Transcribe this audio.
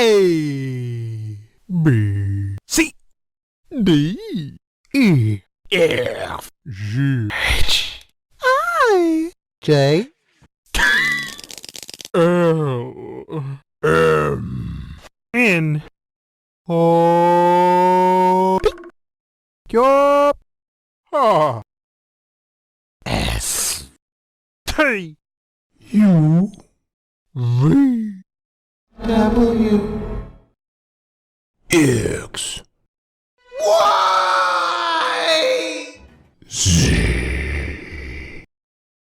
A, B, C, D, E, F, G, H, I, J, K, L, M, N, O, P, Q, R, S, T, U, V, W, X,